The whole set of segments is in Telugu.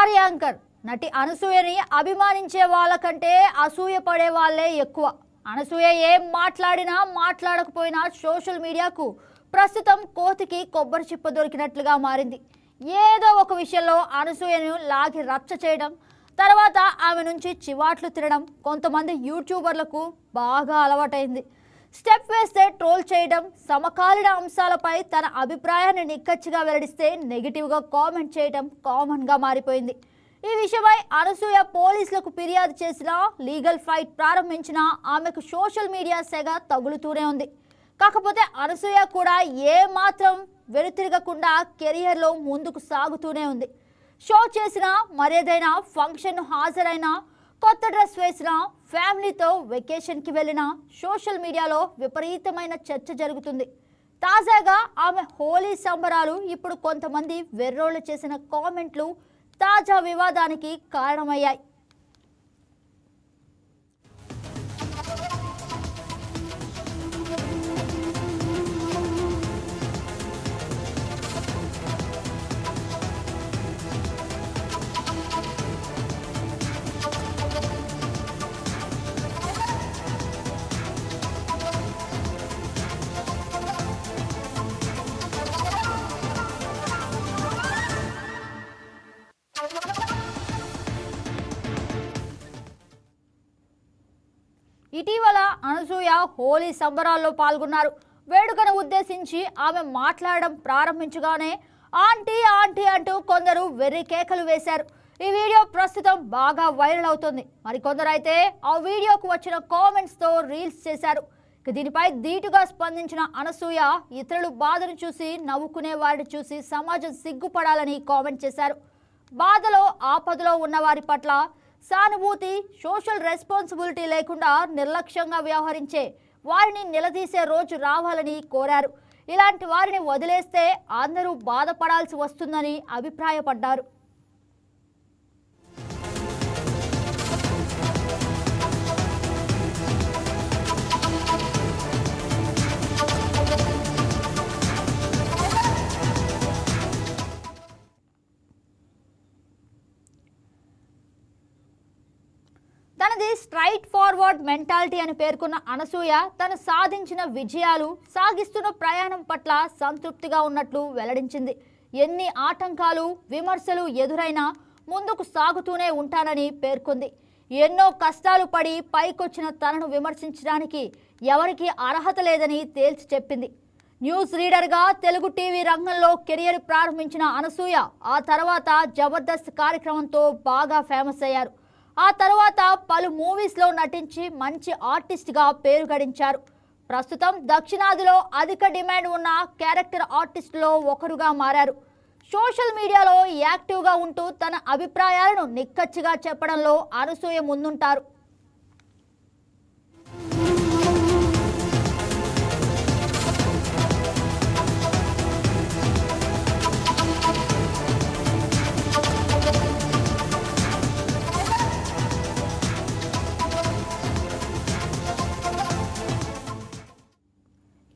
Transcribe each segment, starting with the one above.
స్టార్ యాంకర్ నటి అనసూయని అభిమానించే వాళ్ళకంటే అసూయ పడే వాళ్ళే ఎక్కువ. అనసూయ ఏం మాట్లాడినా మాట్లాడకపోయినా సోషల్ మీడియాకు ప్రస్తుతం కోతికి కొబ్బరి చిప్ప దొరికినట్లుగా మారింది. ఏదో ఒక విషయంలో అనసూయను లాగి రచ్చ చేయడం, తర్వాత ఆమె నుంచి చివాట్లు తినడం కొంతమంది యూట్యూబర్లకు బాగా అలవాటైంది. స్టెప్ వేస్తే ట్రోల్ చేయడం, సమకాలీన అంశాలపై తన అభిప్రాయాన్ని నిక్కచ్చిగా వెల్లడిస్తే నెగిటివ్గా కామెంట్ చేయడం కామన్గా మారిపోయింది. ఈ విషయమై అనసూయ పోలీసులకు ఫిర్యాదు చేసినా, లీగల్ ఫైట్ ప్రారంభించినా ఆమెకు సోషల్ మీడియా సెగ తగులుతూనే ఉంది. కాకపోతే అనసూయ కూడా ఏమాత్రం వెనుతిరగకుండా కెరియర్లో ముందుకు సాగుతూనే ఉంది. షో చేసినా, మరేదైనా ఫంక్షన్ హాజరైనా, కొత్త డ్రెస్ వేసినా, ఫ్యామిలీతో వెకేషన్కి వెళ్ళినా సోషల్ మీడియాలో విపరీతమైన చర్చ జరుగుతుంది. తాజాగా ఆమె హోలీ సంబరాలు ఇప్పుడు కొంతమంది వెర్రోళ్ళు చేసిన కామెంట్లు తాజా వివాదానికి కారణమయ్యాయి. ఇటీవల అనసూయ హోలీ సంబరాల్లో పాల్గొన్నారు. వేడుకను ఉద్దేశించి ఆమె మాట్లాడడం ప్రారంభించగానే ఆంటీ ఆంటీ అంటూ కొందరు వెర్రి కేకలు వేశారు. ఈ వీడియో ప్రస్తుతం బాగా వైరల్ అవుతుంది. మరికొందరు అయితే ఆ వీడియోకు వచ్చిన కామెంట్స్తో రీల్స్ చేశారు. దీనిపై ధీటుగా స్పందించిన అనసూయ ఇతరులు బాధను చూసి నవ్వుకునే వారిని చూసి సమాజం సిగ్గుపడాలని కామెంట్ చేశారు. బాధలో ఆపదలో ఉన్న వారి పట్ల సానుభూతి, సోషల్ రెస్పాన్సిబిలిటీ లేకుండా నిర్లక్ష్యంగా వ్యవహరించే వారిని నిలదీసే రోజు రావాలని కోరారు. ఇలాంటి వారిని వదిలేస్తే అందరూ బాధపడాల్సి వస్తుందని అభిప్రాయపడ్డారు. తనది స్ట్రైట్ ఫార్వర్డ్ మెంటాలిటీ అని పేర్కొన్న అనసూయ తను సాధించిన విజయాలు, సాగిస్తున్న ప్రయాణం పట్ల సంతృప్తిగా ఉన్నట్లు వెల్లడించింది. ఎన్ని ఆటంకాలు, విమర్శలు ఎదురైనా ముందుకు సాగుతూనే ఉంటానని పేర్కొంది. ఎన్నో కష్టాలు పడి పైకొచ్చిన తనను విమర్శించడానికి ఎవరికీ అర్హత లేదని తేల్చి చెప్పింది. న్యూస్ రీడర్గా తెలుగు టీవీ రంగంలో కెరియర్ ప్రారంభించిన అనసూయ ఆ తర్వాత జబర్దస్త్ కార్యక్రమంతో బాగా ఫేమస్ అయ్యారు. ఆ తర్వాత పలు మూవీస్లో నటించి మంచి ఆర్టిస్ట్గా పేరు గడించారు. ప్రస్తుతం దక్షిణాదిలో అధిక డిమాండ్ ఉన్న క్యారెక్టర్ ఆర్టిస్టులో ఒకరుగా మారారు. సోషల్ మీడియాలో యాక్టివ్గా ఉంటూ తన అభిప్రాయాలను నిక్కచ్చిగా చెప్పడంలో అనసూయ ముందుంటారు.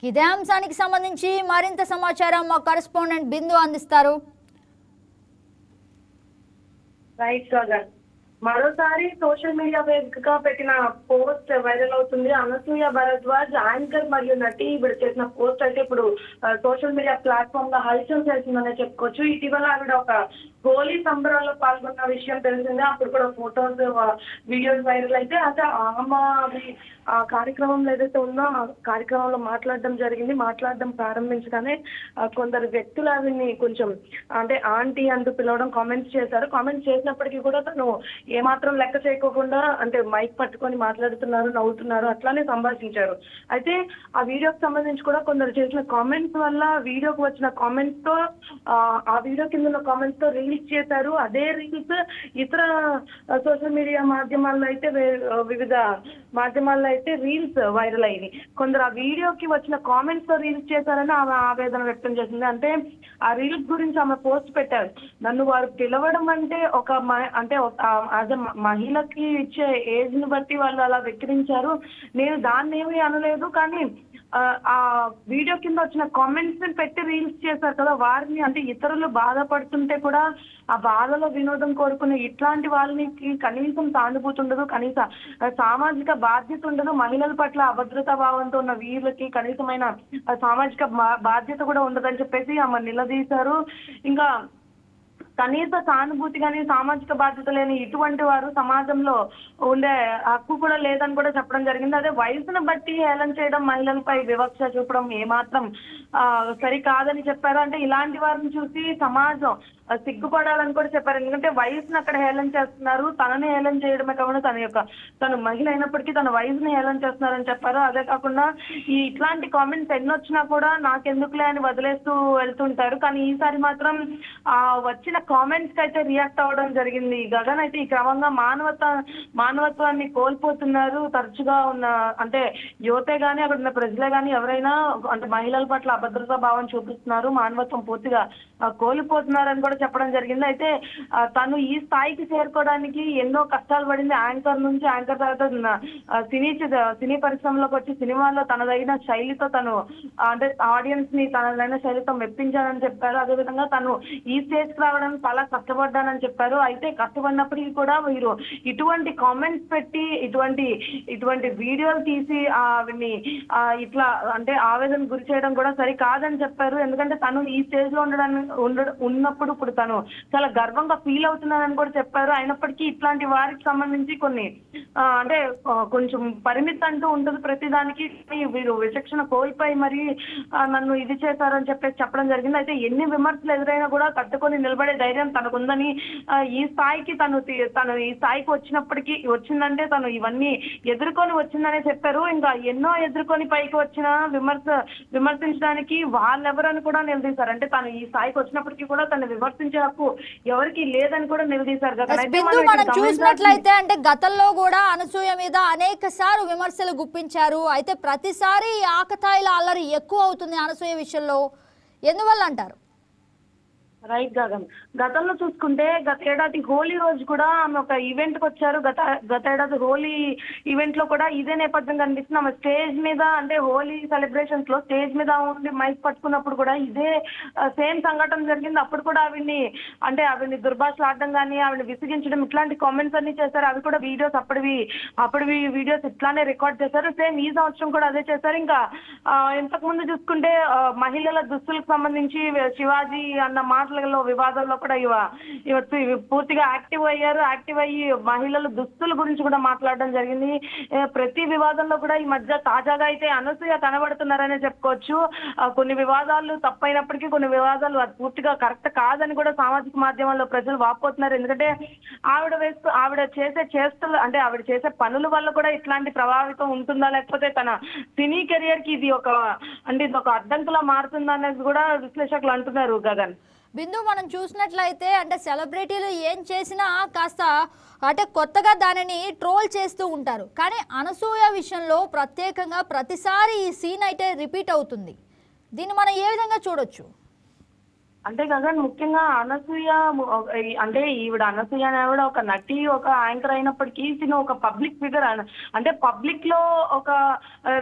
ఇదే అంశానికి సంబంధించి మరింత సమాచారం మా కరెస్పాండెంట్ బిందు అందిస్తారు. రైట్ గగన్, మరోసారి సోషల్ మీడియా వేదికగా పెట్టిన పోస్ట్ వైరల్ అవుతుంది. అనసూయ భరద్వాజ్ యాంకర్ మరియు నటి ఇప్పుడు చేసిన పోస్ట్ అయితే ఇప్పుడు సోషల్ మీడియా ప్లాట్ఫామ్ లో హల్చల్ చేస్తుందనే చెప్పుకోవచ్చు. ఇటీవల ఆవిడ ఒక హోలీ సంబరాల్లో పాల్గొన్న విషయం తెలిసిందే. అప్పుడు కూడా ఫొటోస్, వీడియోస్ వైరల్ అయితే ఆమె ఆ కార్యక్రమంలో ఏదైతే ఉందో ఆ కార్యక్రమంలో మాట్లాడడం జరిగింది. మాట్లాడడం ప్రారంభించగానే కొందరు వ్యక్తులు ఆవిడ్ని కొంచెం అంటే ఆంటీ అంటూ పిలవడం, కామెంట్స్ చేశారు. కామెంట్స్ చేసినప్పటికీ కూడా తను ఏమాత్రం లెక్క చేయకోకుండా అంటే మైక్ పట్టుకొని మాట్లాడుతున్నారు, నవ్వుతున్నారు, అట్లానే సంభాషించారు. అయితే ఆ వీడియోకి సంబంధించి కూడా కొందరు చేసిన కామెంట్స్ వల్ల వీడియోకి వచ్చిన కామెంట్స్ తో ఆ వీడియో కింద ఉన్న కామెంట్స్ తో రీల్స్ చేశారు. అదే రీల్స్ ఇతర సోషల్ మీడియా మాధ్యమాల్లో అయితే వివిధ మాధ్యమాల్లో అయితే రీల్స్ వైరల్ అయ్యింది. కొందరు ఆ వీడియోకి వచ్చిన కామెంట్స్ తో రీల్స్ చేశారని ఆమె ఆవేదన వ్యక్తం చేసింది. అంటే ఆ రీల్స్ గురించి ఆమె పోస్ట్ పెట్టారు. నన్ను వారు పిలవడం అంటే అంటే యాజ్ ఎ మహిళకి ఇచ్చే ఏజ్ ని బట్టి వాళ్ళు అలా వెక్కిరించారు. నేను దాన్ని ఏమీ అనలేదు, కానీ ఆ వీడియో కింద వచ్చిన కామెంట్స్ పెట్టి రీల్స్ చేశారు కదా, వారిని అంటే ఇతరులు బాధపడుతుంటే కూడా ఆ బాధలో వినోదం కోరుకునే ఇట్లాంటి వాళ్ళని కనీసం సానుభూతి ఉండదు, కనీస సామాజిక బాధ్యత ఉండదు. మహిళల పట్ల అభద్రతా భావంతో ఉన్న వీళ్ళకి కనీసమైన సామాజిక బాధ్యత కూడా ఉండదని చెప్పేసి ఆమె నిలదీశారు. ఇంకా కనీస సానుభూతి కానీ సామాజిక బాధ్యత లేని ఇటువంటి వారు సమాజంలో ఉండే హక్కు కూడా లేదని కూడా చెప్పడం జరిగింది. అదే వయసును బట్టి హేళన చేయడం, మహిళలపై వివక్ష చూపడం ఏమాత్రం సరికాదని చెప్పారు. అంటే ఇలాంటి వారిని చూసి సమాజం సిగ్గుపడాలని కూడా చెప్పారు. ఎందుకంటే వయసును అక్కడ హేళన చేస్తున్నారు, తనని హేళన చేయడమే కాకుండా తను మహిళ అయినప్పటికీ తన వయసుని హేళన చేస్తున్నారని చెప్పారు. అదే కాకుండా ఇట్లాంటి కామెంట్స్ ఎన్నొచ్చినా కూడా నాకెందుకులే అని వదిలేస్తూ వెళ్తుంటారు. కానీ ఈసారి మాత్రం వచ్చిన కామెంట్స్ కి అయితే రియాక్ట్ అవ్వడం జరిగింది. గగన్ అయితే ఈ క్రమంగా మానవత్వాన్ని కోల్పోతున్నారు. తరచుగా ఉన్న అంటే యువతే గానీ అక్కడ ఉన్న ప్రజలే గానీ ఎవరైనా అంటే మహిళల పట్ల అభద్రతా భావం చూపిస్తున్నారు, మానవత్వం పూర్తిగా కోల్పోతున్నారని కూడా చెప్పడం జరిగింది. అయితే తను ఈ స్థాయికి చేరుకోవడానికి ఎన్నో కష్టాలు పడింది. యాంకర్ నుంచి యాంకర్ తర్వాత సినీ పరిశ్రమలోకి వచ్చి సినిమాల్లో తనదైన శైలితో తను అంటే ఆడియన్స్ ని తనదైన శైలితో మెప్పించానని చెప్పారు. అదేవిధంగా తను ఈ స్టేజ్ కి రావడానికి చాలా కష్టపడ్డానని చెప్పారు. అయితే కష్టపడినప్పటికీ కూడా మీరు ఇటువంటి కామెంట్స్ పెట్టి ఇటువంటి వీడియోలు తీసి ఆవిడ్ని ఇట్లా అంటే ఆవేదన గురి చేయడం కూడా సరి కాదని చెప్పారు. ఎందుకంటే తను ఈ స్టేజ్ లో ఉన్నప్పుడు ఇప్పుడు తను చాలా గర్వంగా ఫీల్ అవుతున్నానని కూడా చెప్పారు. అయినప్పటికీ ఇట్లాంటి వారికి సంబంధించి కొన్ని అంటే కొంచెం పరిమితి అంటూ ఉంటుంది ప్రతిదానికి. వీరు విచక్షణ కోల్పోయి మరి నన్ను ఇది చేశారని చెప్పేసి చెప్పడం జరిగింది. అయితే ఎన్ని విమర్శలు ఎదురైనా కూడా తట్టుకొని నిలబడే ధైర్యం తనకుందని, ఈ స్థాయికి తను ఈ స్థాయికి వచ్చిందంటే తను ఇవన్నీ ఎదుర్కొని వచ్చిందనే చెప్పారు. ఇంకా ఎన్నో ఎదుర్కొని పైకి వచ్చిన విమర్శించడానికి వాళ్ళెవరని కూడా నిలదీశారు. అంటే తను ఈ స్థాయికి వచ్చినప్పటికీ కూడా తను విమర్శించే హక్కు ఎవరికి లేదని కూడా నిలదీశారు. మనం చూసినట్లయితే అంటే గతంలో కూడా అనసూయ మీద అనేక సార్లు విమర్శలు గుప్పించారు. అయితే ప్రతిసారి ఆకతాయిల అల్లరి ఎక్కువ అవుతుంది అనసూయ విషయంలో, ఎందువల్ల అంటారు? రైట్ గగన్, గతంలో చూసుకుంటే గత ఏడాది హోలీ రోజు కూడా ఆమె ఒక ఈవెంట్ కి వచ్చారు. గత ఏడాది హోలీ ఈవెంట్ లో కూడా ఇదే నేపథ్యం కనిపిస్తుంది. ఆమె స్టేజ్ మీద అంటే హోలీ సెలబ్రేషన్స్ లో స్టేజ్ మీద ఉండి మైక్ పట్టుకున్నప్పుడు కూడా ఇదే సేమ్ సంఘటన జరిగింది. అప్పుడు కూడా ఆవిడ్ని దుర్భాషలు ఆడడం కానీ ఆవిడని విసిగించడం ఇట్లాంటి కామెంట్స్ అన్ని చేశారు. అవి కూడా వీడియోస్ అప్పటివి వీడియోస్ ఇట్లానే రికార్డ్ చేశారు. సేమ్ ఈ సంవత్సరం కూడా అదే చేశారు. ఇంకా ఇంతకు ముందు చూసుకుంటే మహిళల దుస్తులకు సంబంధించి శివాజీ అన్న మాటలలో వివాదాల్లో కూడా పూర్తిగా యాక్టివ్ అయ్యి మహిళల దుస్తుల గురించి కూడా మాట్లాడడం జరిగింది. ప్రతి వివాదంలో కూడా ఈ మధ్య తాజాగా అయితే అనసూయ కనబడుతున్నారనే చెప్పుకోవచ్చు. కొన్ని వివాదాలు తప్పైనప్పటికీ కొన్ని వివాదాలు పూర్తిగా కరెక్ట్ కాదని కూడా సామాజిక మాధ్యమాల్లో ప్రజలు వాపోతున్నారు. ఎందుకంటే ఆవిడ చేసే చేష్టలు అంటే ఆవిడ చేసే పనుల వల్ల కూడా ఇట్లాంటి ప్రభావితం ఉంటుందా, లేకపోతే తన సినీ కెరియర్ కి ఇది ఒక అడ్డంకులా మారుతుందా అనేది కూడా విశ్లేషకులు అంటున్నారు. గగన్, బిందు, మనం చూసినట్లయితే అంటే సెలబ్రిటీలు ఏం చేసినా కాస్త అంటే కొత్తగా దానిని ట్రోల్ చేస్తూ ఉంటారు. కానీ అనసూయ విషయంలో ప్రత్యేకంగా ప్రతిసారి ఈ సీన్ అయితే రిపీట్ అవుతుంది. దీన్ని మనం ఏ విధంగా చూడొచ్చు? అంటే గగన్, ముఖ్యంగా అనసూయ అంటే ఈవిడ అనసూయ అనేవిడ ఒక నటి, ఒక యాంకర్ అయినప్పటికీ తిను ఒక పబ్లిక్ ఫిగర్. అంటే పబ్లిక్ లో ఒక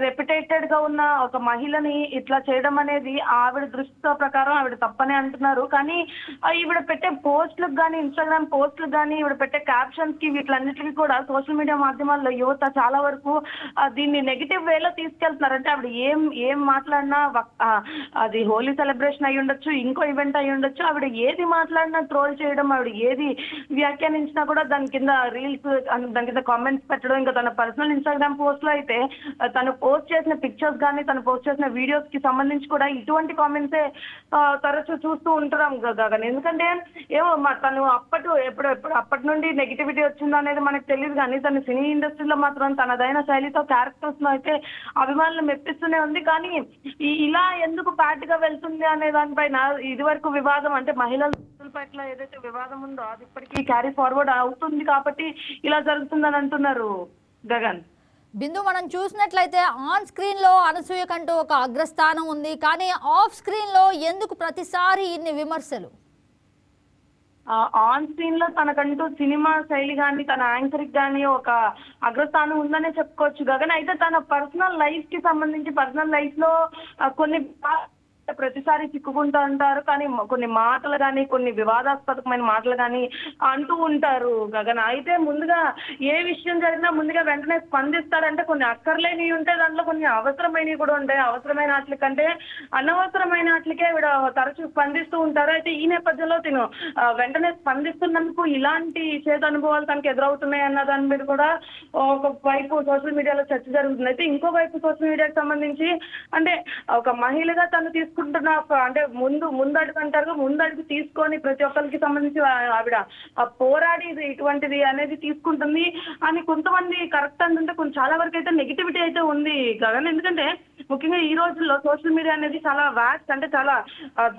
రెప్యుటేటెడ్ గా ఉన్న ఒక మహిళని ఇట్లా చేయడం అనేది ఆవిడ దృష్టి ప్రకారం ఆవిడ తప్పనే అంటున్నారు. కానీ ఈవిడ పెట్టే పోస్టులకు కానీ ఇన్స్టాగ్రామ్ పోస్టులకు కానీ ఈవిడ పెట్టే క్యాప్షన్స్ కి వీటిలన్నిటికీ కూడా సోషల్ మీడియా మాధ్యమాల్లో యువత చాలా వరకు దీన్ని నెగిటివ్ వేలో తీసుకెళ్తున్నారు. అంటే ఆవిడ ఏం మాట్లాడినా అది హోలీ సెలబ్రేషన్ అయి ఉండొచ్చు, ఇంకో ఈవెంట్ అయి ఉండొచ్చు, ఆవిడ ఏది మాట్లాడినా ట్రోల్ చేయడం, ఆవిడ ఏది వ్యాఖ్యానించినా కూడా దాని కింద రీల్స్ దాని కింద కామెంట్స్ పెట్టడం. ఇంకా తన పర్సనల్ ఇన్స్టాగ్రామ్ పోస్ట్ లో అయితే తను పోస్ట్ చేసిన పిక్చర్స్ కానీ తను పోస్ట్ చేసిన వీడియోస్ కి సంబంధించి కూడా ఇటువంటి కామెంట్సే తరచూ చూస్తూ ఉంటాం గగన్. ఎందుకంటే ఏమో తను అప్పటి నుండి నెగిటివిటీ వచ్చిందో అనేది మనకు తెలియదు. కానీ తను సినీ ఇండస్ట్రీలో మాత్రం తనదైన శైలితో క్యారెక్టర్స్ లో అయితే అభిమానులు మెప్పిస్తూనే ఉంది. కానీ ఇలా ఎందుకు ప్యాట్గా వెళ్తుంది అనే దానిపైన ఇదివరకు వివాదం అంటే మహిళల పట్ల ఏదైతే వివాదం ఉందో అది ఇప్పటికీ క్యారీ ఫార్వర్డ్ అవుతుంది కాబట్టి ఇలా జరుగుతుందని అంటున్నారు గగన్. బిందు, మనం చూసినట్లయితే ఆన్ స్క్రీన్ లో అనసూయ కంటూ ఒక అగ్రస్థానం ఉంది, కానీ ఆఫ్ స్క్రీన్ లో ఎందుకు ప్రతిసారి ఇన్ని విమర్శలు? ఆన్ స్క్రీన్ లో తనకంటూ సినిమా శైలి కానీ తన యాంకరింగ్ కానీ ఒక అగ్రస్థానం ఉందనే చెప్పుకోవచ్చు గగన్. అయితే తన పర్సనల్ లైఫ్ కి సంబంధించి పర్సనల్ లైఫ్ లో కొన్ని ప్రతిసారి చిక్కుకుంటూ ఉంటారు, కానీ కొన్ని మాటలు కానీ కొన్ని వివాదాస్పదమైన మాటలు కానీ అంటూ ఉంటారు గగన్. అయితే ముందుగా ఏ విషయం జరిగినా ముందుగా వెంటనే స్పందిస్తాడంటే కొన్ని అక్కర్లేనివి ఉంటాయి, దాంట్లో కొన్ని అవసరమైనవి కూడా ఉంటాయి. అవసరమైన వాటి కంటే అనవసరమైన వాటికే వీడు తరచూ స్పందిస్తూ ఉంటారు. అయితే ఈ నేపథ్యంలో తిను వెంటనే స్పందిస్తున్నందుకు ఇలాంటి చేదు అనుభవాలు తనకు ఎదురవుతున్నాయి అన్న దాని మీద కూడా ఒక వైపు సోషల్ మీడియాలో చర్చ జరుగుతుంది. అయితే ఇంకో వైపు సోషల్ మీడియాకి సంబంధించి అంటే ఒక మహిళగా తను తీసుకుంటున్న అంటే ముందడుగు అంటారు, ముందడుగు తీసుకొని ప్రతి ఒక్కరికి సంబంధించి ఆవిడ పోరాడి ఇటువంటిది అనేది తీసుకుంటుంది అని కొంతమంది కరెక్ట్ అంటుంటే చాలా వరకు అయితే నెగిటివిటీ అయితే ఉంది గగన్. ఎందుకంటే ముఖ్యంగా ఈ రోజుల్లో సోషల్ మీడియా అనేది చాలా వాస్ట్, అంటే చాలా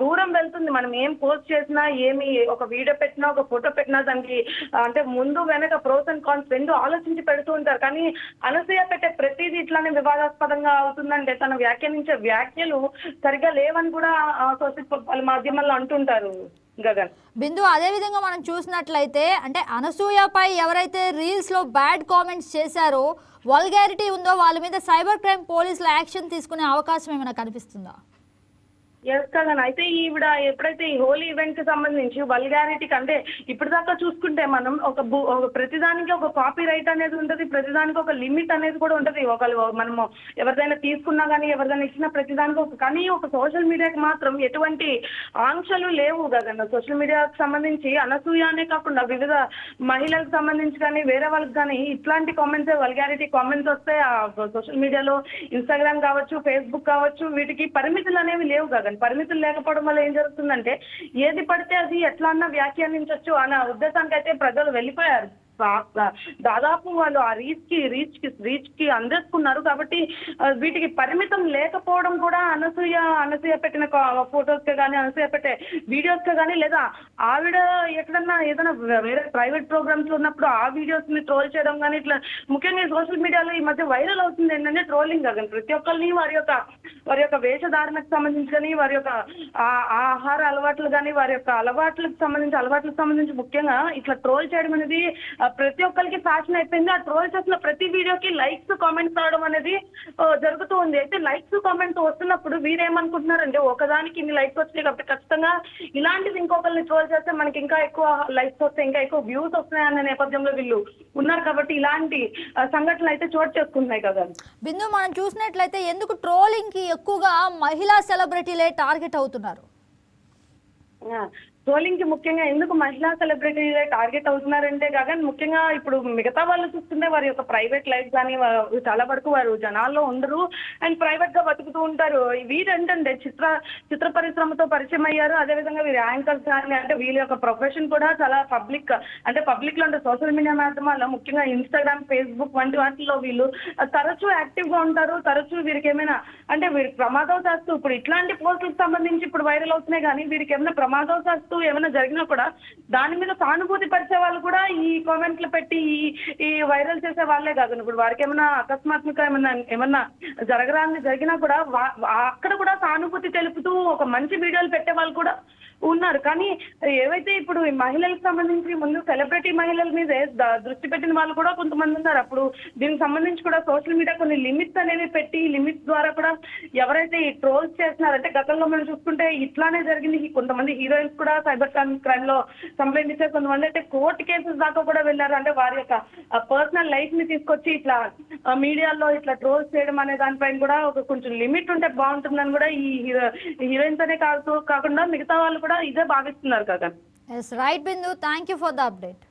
దూరం వెళ్తుంది. మనం ఏం పోస్ట్ చేసినా ఏమి ఒక వీడియో పెట్టినా ఒక ఫోటో పెట్టినా దానికి అంటే ముందు వెనక ప్రోస్ అండ్ కాన్స్ రెండు ఆలోచించి పెడుతూ ఉంటారు. కానీ అనసూయ పెట్టే ప్రతిదీ ఇట్లానే వివాదాస్పదంగా అవుతుందంటే తన వ్యాఖ్యానించే వ్యాఖ్యలు సరిగ్గా లేవని కూడా సోషల్ మాధ్యమాల్లో అంటుంటారు గగన్. బిందు, అదే విధంగా మనం చూసినట్లయితే అంటే అనసూయపై ఎవరైతే రీల్స్ లో బ్యాడ్ కామెంట్స్ చేశారో వల్గారిటీ ఉందో వాళ్ళ మీద సైబర్ క్రైమ్ పోలీసులు యాక్షన్ తీసుకునే అవకాశం ఏమైనా కనిపిస్తుందా? ఎస్ గగన్. అయితే ఈవిడ ఎప్పుడైతే ఈ హోలీ ఈవెంట్ కి సంబంధించి వల్గారిటీకి అంటే ఇప్పటిదాకా చూసుకుంటే మనం ఒక ప్రతిదానికి ఒక కాపీ రైట్ అనేది ఉంటుంది, ప్రతిదానికి ఒక లిమిట్ అనేది కూడా ఉంటుంది. మనము ఎవరిదైనా తీసుకున్నా కానీ ఎవరిదైనా ఇచ్చినా ప్రతిదానికి కానీ ఒక సోషల్ మీడియాకి మాత్రం ఎటువంటి ఆంక్షలు లేవు గగన్. సోషల్ మీడియాకి సంబంధించి అనసూయ అనే కాకుండా వివిధ మహిళలకు సంబంధించి కానీ వేరే వాళ్ళకి కానీ ఇట్లాంటి కామెంట్స్ వల్గారిటీ కామెంట్స్ వస్తే సోషల్ మీడియాలో ఇన్స్టాగ్రామ్ కావచ్చు, ఫేస్బుక్ కావచ్చు, వీటికి పరిమితులు అనేవి లేవు గగన్. పరిమితులు లేకపోవడం వల్ల ఏం జరుగుతుందంటే ఏది పడితే అది ఎట్లా అన్నా వ్యాఖ్యానించవచ్చు అన్న ఉద్దేశానికి అయితే ప్రజలు వెళ్ళిపోయారు. దాదాపు వాళ్ళు ఆ రీచ్ కి అందేసుకున్నారు. కాబట్టి వీటికి పరిమితం లేకపోవడం కూడా అనసూయ పెట్టిన ఫొటోస్ కి కానీ అనసూయ పెట్టే వీడియోస్ కి కానీ లేదా ఆవిడ ఎక్కడన్నా ఏదైనా వేరే ప్రైవేట్ ప్రోగ్రామ్స్ ఉన్నప్పుడు ఆ వీడియోస్ ని ట్రోల్ చేయడం కానీ ఇట్లా ముఖ్యంగా సోషల్ మీడియాలో ఈ మధ్య వైరల్ అవుతుంది ఏంటంటే ట్రోలింగ్ కాదు. ప్రతి ఒక్కరిని వారి యొక్క వేషధారణకు సంబంధించి కానీ వారి యొక్క ఆహార అలవాట్లు కానీ వారి యొక్క అలవాట్లకు సంబంధించి ముఖ్యంగా ఇట్లా ట్రోల్ చేయడం అనేది ప్రతి ఒక్కరికి ఫ్యాషన్ అయిపోయింది. ఆ ట్రోల్ చేసిన ప్రతి వీడియోకి లైక్స్ కామెంట్స్ రావడం అనేది జరుగుతూ ఉంది. అయితే లైక్స్ కామెంట్స్ వస్తున్నప్పుడు వీరేమనుకుంటున్నారంటే ఒకదానికి ఇన్ని లైక్స్ వచ్చినాయి కాబట్టి ఖచ్చితంగా ఇలాంటిది ఇంకొకరిని ట్రోల్ చేస్తే మనకి ఇంకా ఎక్కువ లైక్స్ వస్తాయి, ఇంకా ఎక్కువ వ్యూస్ వస్తున్నాయి అనే నేపథ్యంలో వీళ్ళు ఉన్నారు. కాబట్టి ఇలాంటి సంఘటనలు అయితే చోటు చేసుకుంటున్నాయి కదా. బిందు, మనం చూసినట్లయితే ఎందుకు ట్రోలింగ్ కి ఎక్కువగా మహిళా సెలబ్రిటీలే టార్గెట్ అవుతున్నారు? ట్రోలింగ్ కి ముఖ్యంగా ఎందుకు మహిళా సెలబ్రిటీలే టార్గెట్ అవుతున్నారంటే గగన్ ముఖ్యంగా ఇప్పుడు మిగతా వాళ్ళు చూస్తుంటే వారి యొక్క ప్రైవేట్ లైఫ్ కానీ చాలా వరకు వారు జనాల్లో ఉండరు అండ్ ప్రైవేట్ గా బతుకుతూ ఉంటారు. వీరేంటంటే చిత్ర పరిశ్రమతో పరిచయం అయ్యారు. అదేవిధంగా వీరు యాంకర్స్ కానీ అంటే వీళ్ళ యొక్క ప్రొఫెషన్ కూడా చాలా పబ్లిక్ లో అంటే సోషల్ మీడియా మాధ్యమాల్లో ముఖ్యంగా ఇన్స్టాగ్రామ్, ఫేస్బుక్ వంటి వాటిల్లో వీళ్ళు తరచూ యాక్టివ్ గా ఉంటారు. తరచూ వీరికి ఏమైనా అంటే వీరికి ప్రమాదవశాత్తు ఇప్పుడు ఇట్లాంటి పోస్టులకు సంబంధించి ఇప్పుడు వైరల్ అవుతున్నాయి కానీ వీరికి ఏమైనా ప్రమాదవశాత్తు ఏమైనా జరిగినా కూడా దాని మీద సానుభూతి పరిచే వాళ్ళు కూడా ఈ కామెంట్లు పెట్టి ఈ వైరల్ చేసే వాళ్ళే కాదు. ఇప్పుడు వారికి ఏమైనా అకస్మాత్తుగా ఏమన్నా జరిగినా కూడా అక్కడ కూడా సానుభూతి తెలుపుతూ ఒక మంచి వీడియోలు పెట్టే వాళ్ళు కూడా ఉన్నారు. కానీ ఏవైతే ఇప్పుడు ఈ మహిళలకు సంబంధించి ముందు సెలబ్రిటీ మహిళల మీద దృష్టి పెట్టిన వాళ్ళు కూడా కొంతమంది ఉన్నారు. అప్పుడు దీనికి సంబంధించి కూడా సోషల్ మీడియా కొన్ని లిమిట్స్ అనేవి పెట్టి లిమిట్స్ ద్వారా కూడా ఎవరైతే ఈ ట్రోల్స్ చేస్తున్నారంటే గతంలో మనం చూసుకుంటే ఇట్లానే జరిగింది. కొంతమంది హీరోయిన్స్ కూడా సైబర్ క్రైమ్ లో కంప్లైంట్ ఇచ్చారు. కొంతమంది అయితే కోర్టు కేసెస్ దాకా కూడా వెళ్ళారు. అంటే వారి యొక్క పర్సనల్ లైఫ్ ని తీసుకొచ్చి ఇట్లా మీడియాలో ఇట్లా ట్రోల్స్ చేయడం అనే దానిపైన కూడా ఒక కొంచెం లిమిట్ ఉంటే బాగుంటుందని కూడా ఈ హీరోయిన్స్ అనే కాకుండా మిగతా వాళ్ళు కూడా ఇదే భావిస్తున్నారు కదా. Yes right Bindu, thank you for the update.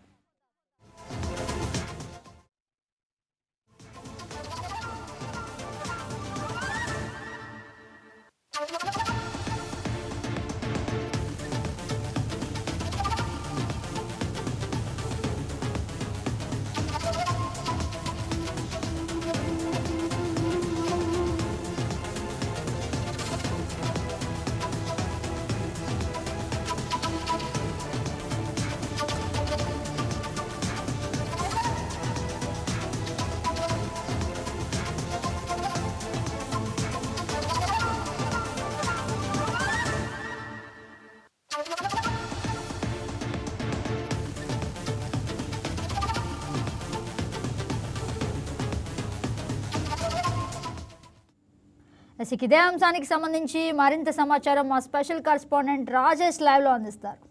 ఇదే అంశానికి సంబంధించి మరింత సమాచారం మా స్పెషల్ కరెస్పాండెంట్ రాజేష్ లైవ్లో అందిస్తారు.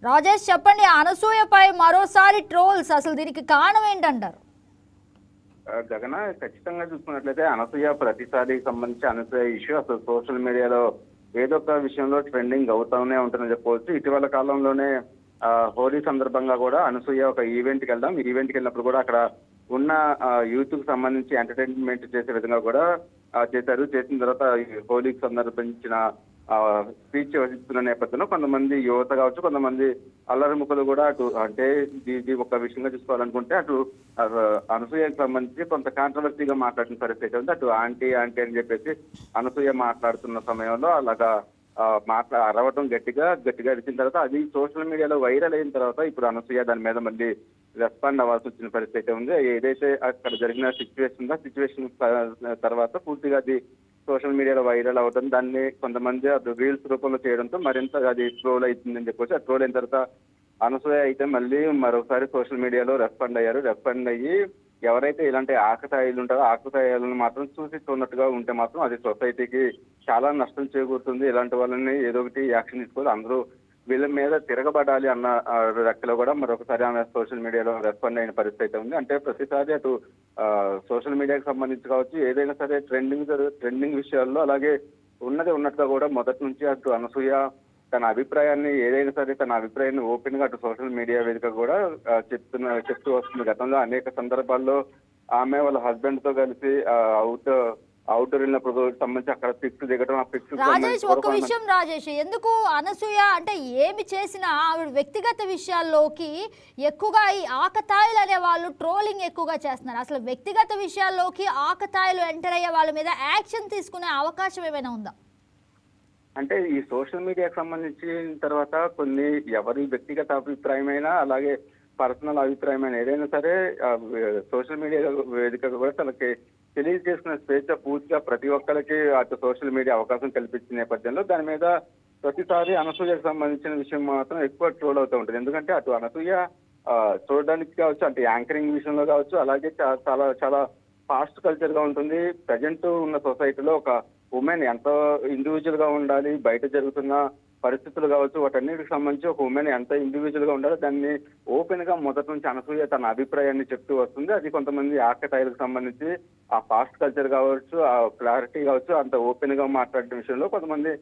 రాజేష్ చెప్పండి, అనసూయపై మరోసారి ట్రోల్స్, అసలు దీనికి కారణం ఏంటంటారు? జగన్ ఖచ్చితంగా చూసుకున్నట్లయితే అనసూయ ప్రతిసారి సంబంధించి అనసూయ ఇష్యూ అసలు సోషల్ మీడియాలో ఏదో ఒక విషయంలో ట్రెండింగ్ అవుతానే ఉంటుందని చెప్పవచ్చు. ఇటీవల కాలంలోనే హోలీ సందర్భంగా కూడా అనసూయ ఒక ఈవెంట్కి వెళ్ళినప్పుడు కూడా అక్కడ ఉన్న యూత్ కు సంబంధించి ఎంటర్టైన్మెంట్ చేసే విధంగా కూడా చేశారు. చేసిన తర్వాత హోలీకి సందర్భించిన స్పీచ్ ఇస్తున్న నేపథ్యంలో కొంతమంది యువత కావచ్చు, కొంతమంది అల్లరి ముక్కలు కూడా అటు అంటే ఇది ఒక విషయంగా చూసుకోవాలనుకుంటే అటు అనసూయకు సంబంధించి కొంత కాంట్రవర్సీగా మాట్లాడిన పరిస్థితి ఉంది. అటు ఆంటీ అని చెప్పేసి అనసూయ మాట్లాడుతున్న సమయంలో అలాగా అరవటం గట్టిగా అరిచిన తర్వాత అది సోషల్ మీడియాలో వైరల్ అయిన తర్వాత ఇప్పుడు అనసూయ దాని మీద మళ్ళీ రెస్పాండ్ అవ్వాల్సి వచ్చిన పరిస్థితి ఉంది. ఏదైతే అక్కడ జరిగిన సిచ్యువేషన్ తర్వాత పూర్తిగా అది సోషల్ మీడియాలో వైరల్ అవడం, దాన్ని కొంతమంది అది రీల్స్ రూపంలో చేయడంతో మరింత అది ట్రోల్ అవుతుందని చెప్పొచ్చు. ఆ ట్రోల్ అయిన తర్వాత అనసూయ అయితే మళ్ళీ మరోసారి సోషల్ మీడియాలో రెస్పాండ్ అయ్యి ఎవరైతే ఇలాంటి ఆకతాయిలు ఉంటారో ఆకతాయిలను మాత్రం చూసిస్తున్నట్టుగా ఉంటే మాత్రం అది సొసైటీకి చాలా నష్టం చేకూరుతుంది. ఇలాంటి వాళ్ళని ఏదో ఒకటి యాక్షన్ తీసుకోవాలి, అందరూ వీళ్ళ మీద తిరగబడాలి అన్న లెక్కలో కూడా మరొకసారి ఆమె సోషల్ మీడియాలో రెస్పాండ్ అయిన పరిస్థితి ఉంది. అంటే ప్రతిసారి అటు సోషల్ మీడియాకి సంబంధించి కావచ్చు, ఏదైనా సరే ట్రెండింగ్ విషయాల్లో అలాగే ఉన్నట్టుగా కూడా మొదటి నుంచి అటు అనసూయ తన అభిప్రాయాన్ని ఏదైనా సరే తన అభిప్రాయాన్ని ఓపెన్ గా అటు సోషల్ మీడియా వేదిక కూడా చెప్తూ వస్తుంది. గతంలో అనేక సందర్భాల్లో ఆమె వాళ్ళ హస్బెండ్ తో కలిసి అవుట్డోర్ వెళ్ళినప్పుడు సంబంధించి అక్కడ పిక్స్ దిగడం, ఆ పిక్స్ రాజేష్ ఒక విషయం రాజేష్, ఎందుకు అనసూయ అంటే ఏమి చేసినా ఆవిడ వ్యక్తిగత విషయాల్లోకి ఎక్కువగా ఈ ఆకతాయిలు అనే వాళ్ళు ట్రోలింగ్ ఎక్కువగా చేస్తున్నారు. అసలు వ్యక్తిగత విషయాల్లోకి ఆకతాయిలు ఎంటర్ అయ్యే వాళ్ళ మీద యాక్షన్ తీసుకునే అవకాశం ఏమైనా ఉందా? అంటే ఈ సోషల్ మీడియాకి సంబంధించిన తర్వాత కొన్ని ఎవరి వ్యక్తిగత అభిప్రాయమైనా అలాగే పర్సనల్ అభిప్రాయమైన ఏదైనా సరే సోషల్ మీడియా వేదిక కూడా తనకి తెలియజేసుకునే స్వేచ్ఛ పూర్తిగా ప్రతి ఒక్కరికి అటు సోషల్ మీడియా అవకాశం కల్పించిన నేపథ్యంలో దాని మీద ప్రతిసారి అనసూయకు సంబంధించిన విషయం మాత్రం ఎక్కువ ట్రోల్ అవుతూ ఉంటుంది. ఎందుకంటే అటు అనసూయ చూడడానికి కావచ్చు, అంటే యాంకరింగ్ విషయంలో కావచ్చు, అలాగే చాలా చాలా ఫాస్ట్ కల్చర్ గా ఉంటుంది. ప్రజెంట్ ఉన్న సొసైటీలో ఒక ఉమెన్ ఎంతో ఇండివిజువల్ గా ఉండాలి, బయట జరుగుతున్న పరిస్థితులు కావచ్చు, వాటన్నిటికి సంబంధించి ఒక ఉమెన్ ఎంత ఇండివిజువల్ గా ఉండాలో దాన్ని ఓపెన్ గా మొదటి నుంచి అనసూయ తన అభిప్రాయాన్ని చెప్తూ వస్తుంది. అది కొంతమంది ఆకతాయిలకు సంబంధించి ఆ ఫాస్ట్ కల్చర్ కావచ్చు, ఆ క్లారిటీ కావచ్చు, అంత ఓపెన్ గా మాట్లాడే విషయంలో కొంతమంది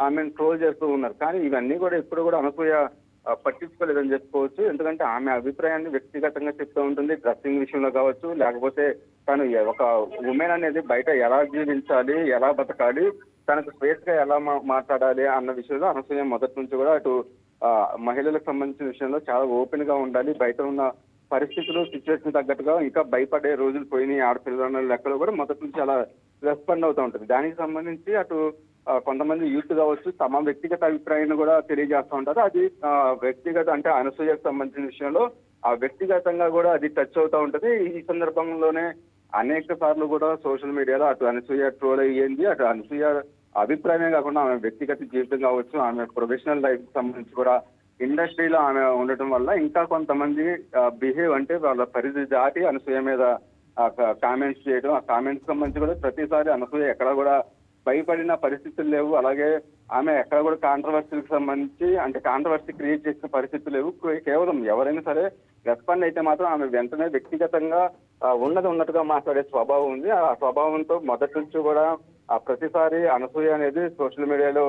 ఆమెను ట్రోల్ చేస్తూ ఉన్నారు. కానీ ఇవన్నీ కూడా ఎప్పుడు కూడా అనసూయ పట్టించుకోలేదని చెప్పుకోవచ్చు. ఎందుకంటే ఆమె అభిప్రాయాన్ని వ్యక్తిగతంగా చెప్తూ ఉంటుంది. డ్రెస్సింగ్ విషయంలో కావచ్చు, లేకపోతే తను ఒక ఉమెన్ అనేది బయట ఎలా జీవించాలి, ఎలా బతకాలి, తనకు స్వేచ్ఛగా ఎలా మాట్లాడాలి అన్న విషయంలో అనసూయ మొదటి నుంచి కూడా అటు మహిళలకు సంబంధించిన విషయంలో చాలా ఓపెన్ గా ఉండాలి. బయట ఉన్న పరిస్థితులు సిచ్యువేషన్ తగ్గట్టుగా ఇంకా భయపడే రోజులు పోయినాయి ఆడపిల్లల లెక్కలో కూడా మొదటి నుంచి అలా రెస్పాండ్ అవుతూ ఉంటుంది. దానికి సంబంధించి అటు కొంతమంది యూత్ కావచ్చు తమ వ్యక్తిగత అభిప్రాయాన్ని కూడా తెలియజేస్తూ ఉంటారు. అది వ్యక్తిగత అంటే అనసూయకు సంబంధించిన విషయంలో ఆ వ్యక్తిగతంగా కూడా అది టచ్ అవుతూ ఉంటది. ఈ సందర్భంలోనే అనేక సార్లు కూడా సోషల్ మీడియాలో అటు అనసూయ ట్రోల్ అయ్యింది. అటు అనసూయ అభిప్రాయమే కాకుండా ఆమె వ్యక్తిగత జీవితం కావచ్చు, ఆమె ప్రొఫెషనల్ లైఫ్ సంబంధించి కూడా ఇండస్ట్రీలో ఆమె ఉండటం వల్ల ఇంకా కొంతమంది బిహేవ్ అంటే వాళ్ళ పరిధి దాటి అనసూయ మీద కామెంట్స్ చేయడం, ఆ కామెంట్స్ సంబంధించి కూడా ప్రతిసారి అనసూయ ఎక్కడ కూడా భయపడిన పరిస్థితులు లేవు. అలాగే ఆమె ఎక్కడ కూడా కాంట్రవర్సీకి సంబంధించి అంటే కాంట్రవర్సీ క్రియేట్ చేసిన పరిస్థితులు లేవు. కేవలం ఎవరైనా సరే రెస్పాండ్ అయితే మాత్రం ఆమె వెంటనే వ్యక్తిగతంగా ఉన్నట్టుగా మాట్లాడే స్వభావం ఉంది. ఆ స్వభావంతో మొదటి నుంచి కూడా ప్రతిసారి అనసూయ అనేది సోషల్ మీడియాలో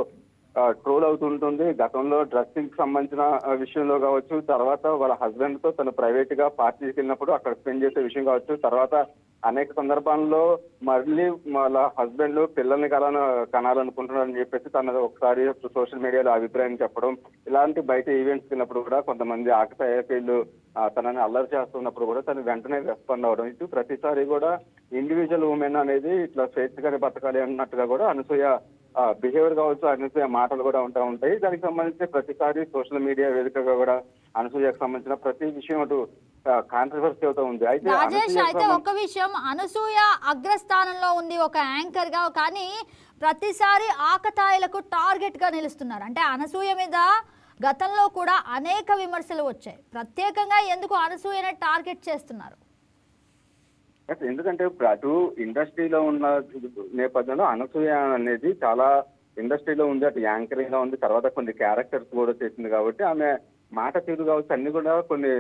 ట్రోల్ అవుతుంటుంది. గతంలో డ్రెస్సింగ్ సంబంధించిన విషయంలో కావచ్చు, తర్వాత వాళ్ళ హస్బెండ్ తో తను ప్రైవేట్ గా పార్టీకి వెళ్ళినప్పుడు అక్కడ స్పెండ్ చేసే విషయం కావచ్చు, తర్వాత అనేక సందర్భాల్లో మళ్ళీ వాళ్ళ హస్బెండ్ పిల్లల్ని కనాలనుకుంటున్నారని చెప్పేసి తన ఒకసారి సోషల్ మీడియాలో అభిప్రాయం చెప్పడం, ఇలాంటి బయట ఈవెంట్స్కి వెళ్ళినప్పుడు కూడా కొంతమంది ఆకతాయిలు తనని అల్లరి చేస్తున్నప్పుడు కూడా తను వెంటనే రెస్పాండ్ అవడం, ఇటు ప్రతిసారి కూడా ఇండివిజువల్ ఉమెన్ అనేది ఇట్లా స్వేచ్ఛగానే బతకాలి అన్నట్టుగా కూడా అనసూయ బిహేవియర్ కావచ్చు, అనసూయ మాటలు కూడా ఉంటాయి. దానికి సంబంధించి ప్రతిసారి సోషల్ మీడియా వేదికగా కూడా అనసూయకు సంబంధించిన ప్రతి విషయం అటు కాంట్రవర్సీ అవుతూ ఉంది. అయితే ఒక విషయం, అనసూయ అగ్రస్థానంలో ఉంది ఒక యాంకర్ గా, కానీ ప్రతిసారి ఆకతాయిలకు టార్గెట్ గా నిలుస్తున్నారు. అంటే అనసూయ మీద గతంలో కూడా అనేక విమర్శలు వచ్చాయి. ప్రత్యేకంగా ఎందుకు అనసూయనే టార్గెట్ చేస్తున్నారు? ఎందుకంటే ఇప్పుడు అటు ఇండస్ట్రీలో ఉన్న నేపథ్యంలో అనసూయ అనేది చాలా ఇండస్ట్రీలో ఉంది, అటు యాంకరింగ్ గా ఉంది, తర్వాత కొన్ని క్యారెక్టర్స్ కూడా చేసింది కాబట్టి ఆమె మాట తీరు కావచ్చు అన్ని కూడా కొన్ని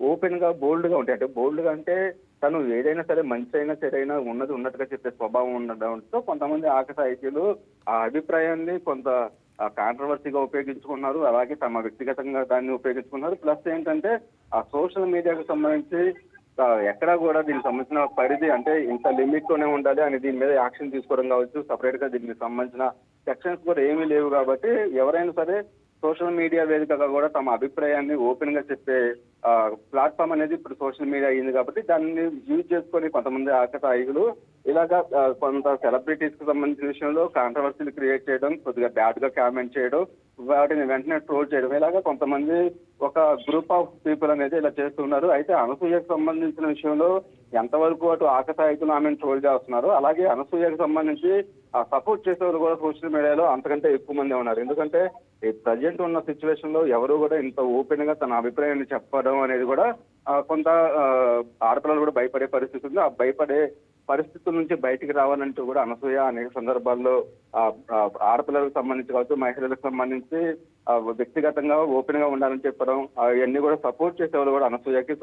ఓపెన్ గా బోల్డ్ గా ఉంటాయి. అంటే బోల్డ్ గా అంటే తను ఏదైనా సరే మంచి అయినా చెడైనా ఉన్నది ఉన్నట్టుగా చెప్పే స్వభావం ఉండడంతో కొంతమంది ఆకతాయికులు ఆ అభిప్రాయాన్ని కొంత కాంట్రవర్సీగా ఉపయోగించుకున్నారు, అలాగే తమ వ్యక్తిగతంగా దాన్ని ఉపయోగించుకున్నారు. ప్లస్ ఏంటంటే ఆ సోషల్ మీడియాకు సంబంధించి ఎక్కడా కూడా దీనికి సంబంధించిన పరిధి అంటే ఇంత లిమిట్ తోనే ఉండాలి అని దీని మీద యాక్షన్ తీసుకోవడం కావచ్చు, సపరేట్ గా దీనికి సంబంధించిన సెక్షన్స్ కూడా ఏమీ లేవు కాబట్టి ఎవరైనా సరే సోషల్ మీడియా వేదికగా కూడా తమ అభిప్రాయాన్ని ఓపెన్ గా చెప్పే ప్లాట్ఫామ్ అనేది ఇప్పుడు సోషల్ మీడియా అయింది కాబట్టి దాన్ని యూజ్ చేసుకొని కొంతమంది ఆకతాయికులు ఇలాగా కొంత సెలబ్రిటీస్ కి సంబంధించిన విషయంలో కాంట్రవర్సీలు క్రియేట్ చేయడం, కొద్దిగా బ్యాడ్ గా కామెంట్ చేయడం, వాటిని వెంటనే ట్రోల్ చేయడం, ఇలాగా కొంతమంది ఒక గ్రూప్ ఆఫ్ పీపుల్ అనేది ఇలా చేస్తున్నారు. అయితే అనసూయకు సంబంధించిన విషయంలో ఎంతవరకు అటు ఆకతాయికులు ఆమెను ట్రోల్ చేస్తున్నారు, అలాగే అనసూయకు సంబంధించి సపోర్ట్ చేసేవాళ్ళు కూడా సోషల్ మీడియాలో అంతకంటే ఎక్కువ మంది ఉన్నారు. ఎందుకంటే ఈ ప్రజెంట్ ఉన్న సిచ్యువేషన్ లో ఎవరు కూడా ఇంత ఓపెన్ గా తన అభిప్రాయాన్ని చెప్పడం అనేది కూడా కొంత ఆడపిల్లలు కూడా భయపడే పరిస్థితి ఉంది. ఆ భయపడే పరిస్థితుల నుంచి బయటికి రావాలంటూ కూడా అనసూయ అనేక సందర్భాల్లో ఆడపిల్లలకు సంబంధించి కావచ్చు, మహిళలకు సంబంధించి వ్యక్తిగతంగా ఓపెన్ గా ఉండాలని చెప్పడం, అవన్నీ కూడా సపోర్ట్ చేసేవాళ్ళు కూడా అనసూయకి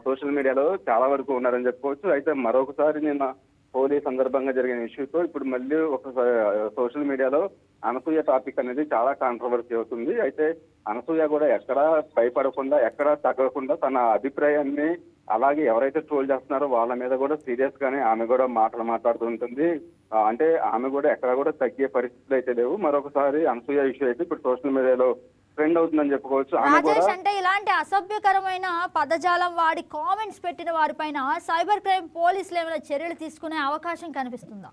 సోషల్ మీడియాలో చాలా వరకు ఉన్నారని చెప్పుకోవచ్చు. అయితే మరొకసారి నిన్న హోలీ సందర్భంగా జరిగిన ఇష్యూతో ఇప్పుడు మళ్ళీ ఒక సోషల్ మీడియాలో అనసూయ టాపిక్ అనేది చాలా కాంట్రవర్సీ అవుతుంది. అయితే అనసూయ కూడా ఎక్కడా భయపడకుండా ఎక్కడా తగ్గకుండా తన అభిప్రాయాన్ని అలాగే ఎవరైతే ట్రోల్ చేస్తున్నారో వాళ్ళ మీద కూడా సీరియస్ గానే ఆమె కూడా మాట్లాడుతూ ఉంటుంది. అంటే ఆమె కూడా ఎక్కడ కూడా తగ్గే పరిస్థితులు అయితే లేవు. మరొకసారి అనసూయ ఇష్యూ అయితే ఇప్పుడు సోషల్ మీడియాలో ట్రెండ్ అవుతుందని చెప్పుకోవచ్చు. రాజేష్, అంటే ఇలాంటి అసభ్యకరమైన పదజాలం వాడి కామెంట్స్ పెట్టిన వారిపైన సైబర్ క్రైమ్ పోలీసులు ఏమైనా చర్యలు తీసుకునే అవకాశం కనిపిస్తుందా?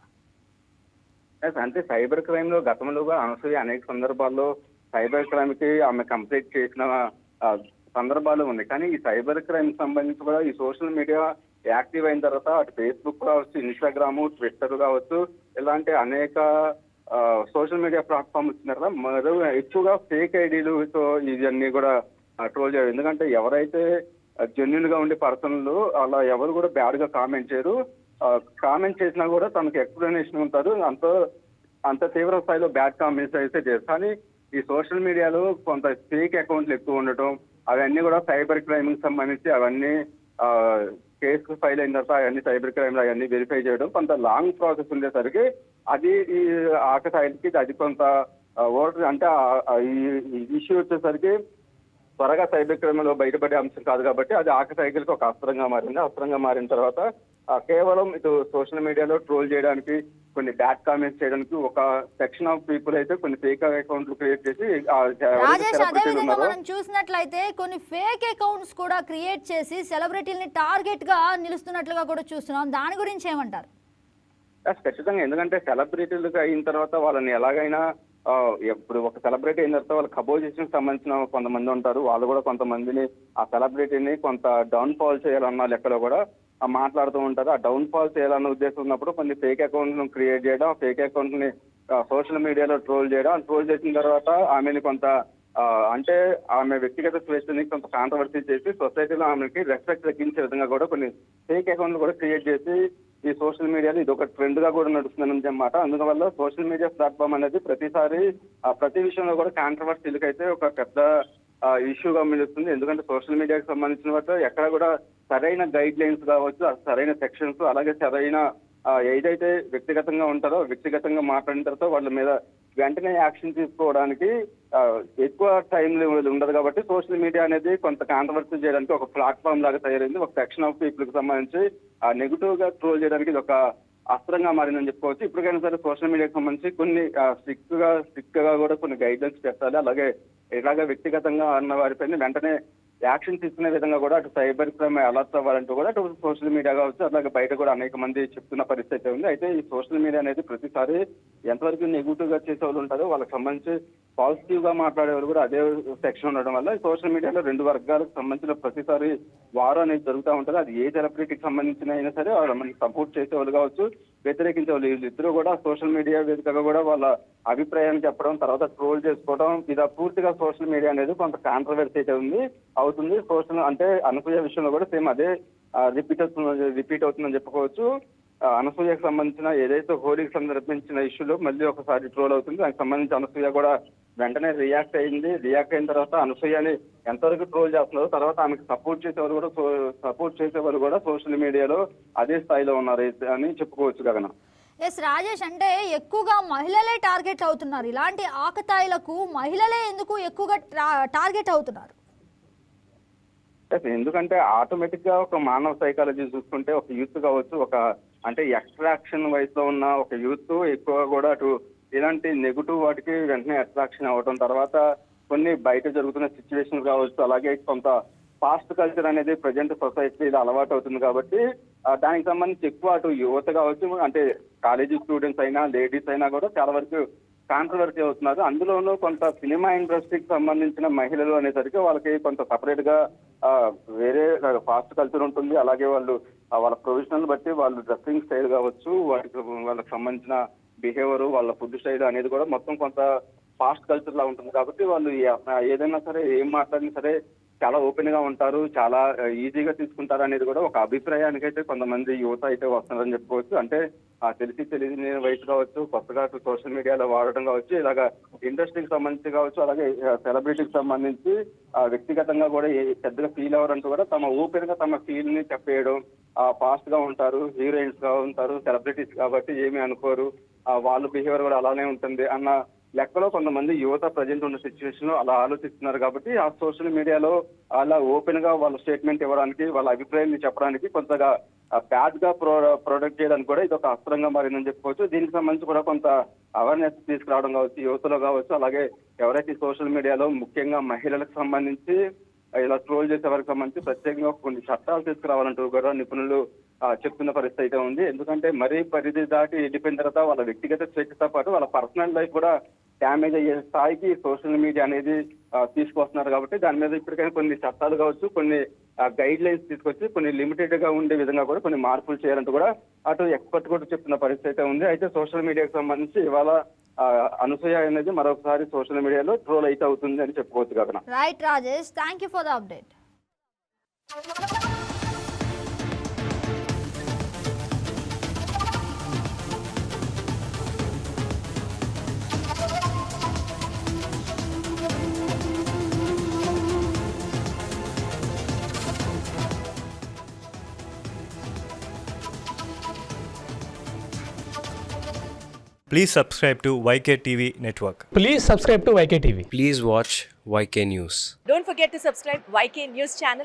అంటే సైబర్ క్రైమ్ లో గతంలో అనసూయ అనేక సందర్భాల్లో సైబర్ క్రైమ్ కి ఆమె కంప్లైంట్ చేసిన సందర్భాలు ఉన్నాయి. కానీ ఈ సైబర్ క్రైమ్ సంబంధించి కూడా ఈ సోషల్ మీడియా యాక్టివ్ అయిన తర్వాత అటు ఫేస్బుక్ కావచ్చు, ఇన్స్టాగ్రామ్, ట్విట్టర్ కావచ్చు, ఇలాంటి అనేక సోషల్ మీడియా ప్లాట్ఫామ్ వచ్చిన తర్వాత మరో ఎక్కువగా ఫేక్ ఐడీలతో ఇవన్నీ కూడా ట్రోల్ చేయరు. ఎందుకంటే ఎవరైతే జెన్యున్ గా ఉండే పర్సన్లు అలా ఎవరు కూడా బ్యాడ్ గా కామెంట్ చేయరు. కామెంట్ చేసినా కూడా తనకు ఎక్స్ప్లెనేషన్ ఉంటారు. అంత తీవ్ర స్థాయిలో బ్యాడ్ కామెంట్స్ అయితే చేయరు. కానీ ఈ సోషల్ మీడియాలో కొంత ఫేక్ అకౌంట్లు ఎక్కువ ఉండటం, అవన్నీ కూడా సైబర్ క్రైమ్ కి సంబంధించి అవన్నీ కేసు ఫైల్ అయిన తర్వాత అవన్నీ సైబర్ క్రైమ్ లో అవన్నీ వెరిఫై చేయడం కొంత లాంగ్ ప్రాసెస్ ఉండేసరికి అది ఈ ఆకతాయిలకి అది కొంత ఓటర్ అంటే ఈ ఇష్యూ వచ్చేసరికి త్వరగా సైబర్ క్రైమ్ లో బయటపడే అంశం కాదు కాబట్టి అది ఆకతాయిలకి ఒక అస్త్రంగా మారింది. అస్త్రంగా మారిన తర్వాత కేవలం ఇటు సోషల్ మీడియాలో ట్రోల్ చేయడానికి, కొన్ని బ్యాడ్ కామెంట్స్ చేయడానికి ఒక సెక్షన్ ఆఫ్ పీపుల్ అయితే కొన్ని ఫేక్ అకౌంట్లు క్రియేట్ చేసి రాజేష్, అదే విధంగా మనం చూసినట్లయితే కొన్ని ఫేక్ అకౌంట్స్ కూడా క్రియేట్ చేసి సెలబ్రిటీలని టార్గెట్ గా నిలుస్తున్నట్లుగా కూడా చూస్తున్నాం. దాని గురించి ఏమంటారు? ఖచ్చితంగా, ఎందుకంటే సెలబ్రిటీలుగా అయిన తర్వాత వాళ్ళని ఎలాగైనా ఇప్పుడు ఒక సెలబ్రిటీ అయిన తర్వాత వాళ్ళ కబోజిషన్ సంబంధించిన కొంతమంది ఉంటారు. వాళ్ళు కూడా కొంతమందిని ఆ సెలబ్రిటీని కొంత డౌన్ ఫాల్ చేయాలన్న లెక్కలో కూడా మాట్లాడుతూ ఉంటారు. ఆ డౌన్ ఫాల్ చేయాలన్న ఉద్దేశం ఉన్నప్పుడు కొన్ని ఫేక్ అకౌంట్లను క్రియేట్ చేయడం, ఆ ఫేక్ అకౌంట్ ని సోషల్ మీడియాలో ట్రోల్ చేయడం, ట్రోల్ చేసిన తర్వాత ఆమెని కొంత అంటే ఆమె వ్యక్తిగత స్వేచ్ఛని కొంత కాంట్రవర్సీ చేసి సొసైటీలో ఆమెకి రెస్పెక్ట్ తగ్గించే విధంగా కూడా కొన్ని ఫేక్ అకౌంట్లు కూడా క్రియేట్ చేసి ఈ సోషల్ మీడియాలో ఇది ఒక ట్రెండ్ గా కూడా నడుస్తుందని అన్నమాట. అందువల్ల సోషల్ మీడియా ప్లాట్ఫామ్ అనేది ప్రతిసారి ప్రతి విషయంలో కూడా కాంట్రవర్సీలకు అయితే ఒక పెద్ద ఇష్యూగా మిలుస్తుంది. ఎందుకంటే సోషల్ మీడియాకి సంబంధించిన వాటిలో ఎక్కడ కూడా సరైన గైడ్ లైన్స్ కావచ్చు, సరైన సెక్షన్స్, అలాగే సరైన ఏదైతే వ్యక్తిగతంగా ఉంటారో వ్యక్తిగతంగా మాట్లాడిన తర్వాత వాళ్ళ మీద వెంటనే యాక్షన్ తీసుకోవడానికి ఎక్కువ టైం ఉండదు కాబట్టి సోషల్ మీడియా అనేది కొంత కాంట్రవర్సీ చేయడానికి ఒక ప్లాట్ఫామ్ లాగా తయారైంది. ఒక సెక్షన్ ఆఫ్ పీపుల్ కి సంబంధించి నెగిటివ్ గా ట్రోల్ చేయడానికి ఇది ఒక అస్త్రంగా మారిందని చెప్పుకోవచ్చు. ఇప్పటికైనా సరే సోషల్ మీడియాకి సంబంధించి కొన్ని స్ట్రిక్ట్ గా కూడా కొన్ని గైడ్ లైన్స్ పెట్టాలి. అలాగే ఇలాగ వ్యక్తిగతంగా అన్న వారిపైన వెంటనే యాక్షన్ తీసుకునే విధంగా కూడా అటు సైబర్ క్రైమ్ అలర్ట్ అవ్వాలంటూ కూడా అటు సోషల్ మీడియా కావచ్చు, అలాగే బయట కూడా అనేక మంది చెప్తున్న పరిస్థితి ఉంది. అయితే ఈ సోషల్ మీడియా అనేది ప్రతిసారి ఎంతవరకు నెగిటివ్ గా చేసే వాళ్ళు ఉంటారో వాళ్ళకి సంబంధించి పాజిటివ్ గా మాట్లాడేవారు కూడా అదే సెక్షన్ ఉండడం వల్ల సోషల్ మీడియాలో రెండు వర్గాలకు సంబంధించిన ప్రతిసారి వారు అనేది జరుగుతూ ఉంటుంది. అది ఏ సెలబ్రిటీకి సంబంధించిన అయినా సరే మనకి సపోర్ట్ చేసేవాళ్ళు కావచ్చు, వ్యతిరేకించే వాళ్ళు వీళ్ళిద్దరూ కూడా సోషల్ మీడియా వేదికగా కూడా వాళ్ళ అభిప్రాయాన్ని చెప్పడం, తర్వాత ట్రోల్ చేసుకోవడం, ఇది పూర్తిగా సోషల్ మీడియా అనేది కొంత కాంట్రవర్సీ అయితే అవుతుంది. సోషల్ అంటే అనసూయ విషయంలో కూడా సేమ్ అదే రిపీట్ అవుతుందని చెప్పుకోవచ్చు. అనసూయకు సంబంధించిన ఏదైతే హోలీకి సందర్భించిన ఇష్యూలో మళ్ళీ ఒకసారి ట్రోల్ అవుతుంది. దానికి సంబంధించి అనసూయ కూడా వెంటనే రియాక్ట్ అయింది. రియాక్ట్ అయిన తర్వాత అనసూయని ఎంతవరకు ట్రోల్ చేస్తున్నారో, తర్వాత ఆమెకు సపోర్ట్ చేసేవారు కూడా సోషల్ మీడియాలో అదే స్థాయిలో ఉన్నారు అని చెప్పుకోవచ్చు గగన. ఎస్ రాజేష్, అంటే ఎక్కువగా మహిళలే టార్గెట్ అవుతున్నారు. ఇలాంటి ఆకతాయిలకు మహిళలే ఎందుకు ఎక్కువగా టార్గెట్ అవుతున్నారు? ఎందుకంటే ఆటోమేటిక్ గా ఒక మానవ సైకాలజీ చూసుకుంటే ఒక యూత్ కావచ్చు, ఒక అంటే అట్రాక్షన్ వయసులో ఉన్న ఒక యూత్ ఎక్కువగా కూడా అటు ఇలాంటి నెగిటివ్ వాటికి వెంటనే అట్రాక్షన్ అవ్వడం, తర్వాత కొన్ని బయట జరుగుతున్న సిచ్యువేషన్ కావచ్చు, అలాగే కొంత ఫాస్ట్ కల్చర్ అనేది ప్రజెంట్ సొసైటీలో అలవాటు అవుతుంది కాబట్టి దానికి సంబంధించి ఎక్కువ అటు యువత కావచ్చు, అంటే కాలేజీ స్టూడెంట్స్ అయినా లేడీస్ అయినా కూడా చాలా వరకు కాంట్రవర్సీ అవుతున్నారు. అందులోనూ కొంత సినిమా ఇండస్ట్రీకి సంబంధించిన మహిళలు అనేసరికి వాళ్ళకి కొంత సపరేట్ గా వేరే ఫాస్ట్ కల్చర్ ఉంటుంది. అలాగే వాళ్ళు వాళ్ళ ప్రొఫెషనల్ బట్టి వాళ్ళు డ్రెస్సింగ్ స్టైల్ కావచ్చు, వాళ్ళకి సంబంధించిన బిహేవియర్, వాళ్ళ ఫుడ్ స్టైల్ అనేది కూడా మొత్తం కొంత ఫాస్ట్ కల్చర్ లా ఉంటుంది. కాబట్టి వాళ్ళు ఏదైనా సరే ఏం మాట్లాడినా సరే చాలా ఓపెన్ గా ఉంటారు, చాలా ఈజీగా తీసుకుంటారు అనేది కూడా ఒక అభిప్రాయానికి అయితే కొంతమంది యువత అయితే వస్తున్నారని చెప్పుకోవచ్చు. అంటే తెలియని వయసు కావచ్చు, కొత్తగా సోషల్ మీడియాలో వాడటం కావచ్చు, ఇలాగ ఇండస్ట్రీకి సంబంధించి కావచ్చు, అలాగే సెలబ్రిటీకి సంబంధించి వ్యక్తిగతంగా కూడా పెద్దగా ఫీల్ అవ్వరంటూ కూడా తమ ఓపెన్ గా తమ ఫీల్ ని చెప్పేయడం, ఫాస్ట్ గా ఉంటారు, హీరోయిన్స్ గా ఉంటారు, సెలబ్రిటీస్ కాబట్టి ఏమీ అనుకోరు, వాళ్ళ బిహేవియర్ కూడా అలానే ఉంటుంది అన్న లెక్కలో కొంతమంది యువత ప్రజెంట్ ఉన్న సిచ్యువేషన్ లో అలా ఆలోచిస్తున్నారు. కాబట్టి ఆ సోషల్ మీడియాలో అలా ఓపెన్ గా వాళ్ళ స్టేట్మెంట్ ఇవ్వడానికి, వాళ్ళ అభిప్రాయాన్ని చెప్పడానికి కొంతగా బ్యాడ్ గా ప్రొడక్ట్ చేయడానికి కూడా ఇది ఒక అస్త్రంగా మారిందని చెప్పుకోవచ్చు. దీనికి సంబంధించి కూడా కొంత అవేర్నెస్ తీసుకురావడం కావచ్చు, యువతలో కావచ్చు, అలాగే ఎవరైతే సోషల్ మీడియాలో ముఖ్యంగా మహిళలకు సంబంధించి ఇలా ట్రోల్ చేసే వారికి సంబంధించి ప్రత్యేకంగా కొన్ని చట్టాలు తీసుకురావాలంటూ కూడా నిపుణులు చెప్తున్న పరిస్థితి అయితే ఉంది. ఎందుకంటే మరీ పరిధి దాటి వెళ్ళిపోయిన తర్వాత వాళ్ళ వ్యక్తిగత స్వేచ్ఛతో పాటు వాళ్ళ పర్సనల్ లైఫ్ కూడా డ్యామేజ్ అయ్యే స్థాయికి సోషల్ మీడియా అనేది తీసుకొస్తున్నారు. కాబట్టి దాని మీద ఇప్పటికైనా కొన్ని చట్టాలు కావచ్చు, కొన్ని గైడ్ లైన్స్ తీసుకొచ్చి కొన్ని లిమిటెడ్ గా ఉండే విధంగా కూడా కొన్ని మార్పులు చేయాలంటూ కూడా అటు ఎక్స్పర్ట్ కూడా చెప్తున్న పరిస్థితి అయితే ఉంది. అయితే సోషల్ మీడియాకి సంబంధించి ఇవాళ అనసూయ అనేది మరొకసారి సోషల్ మీడియాలో ట్రోల్ అయితే అవుతుంది అని చెప్పుకోవచ్చు కదా. Right Rajesh, thank you for the update. Please subscribe to YK TV Network. Please subscribe to YK TV. Please watch YK News. Don't forget to subscribe YK News channel